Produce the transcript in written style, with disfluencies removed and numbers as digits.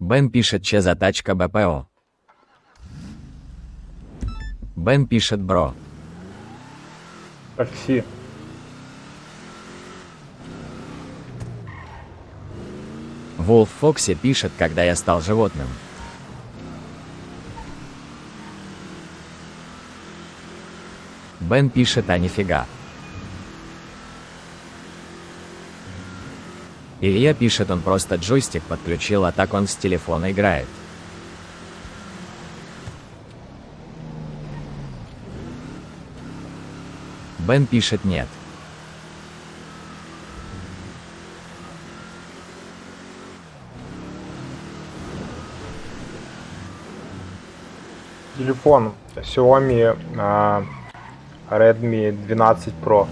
Бен пишет че за тачка БПО. Бен пишет бро. Такси. Вулф Фокси пишет, когда я стал животным. Бен пишет, а нифига. Илья пишет, он просто джойстик подключил, а так он с телефона играет. Бен пишет нет. Телефон Xiaomi Redmi 12 Pro.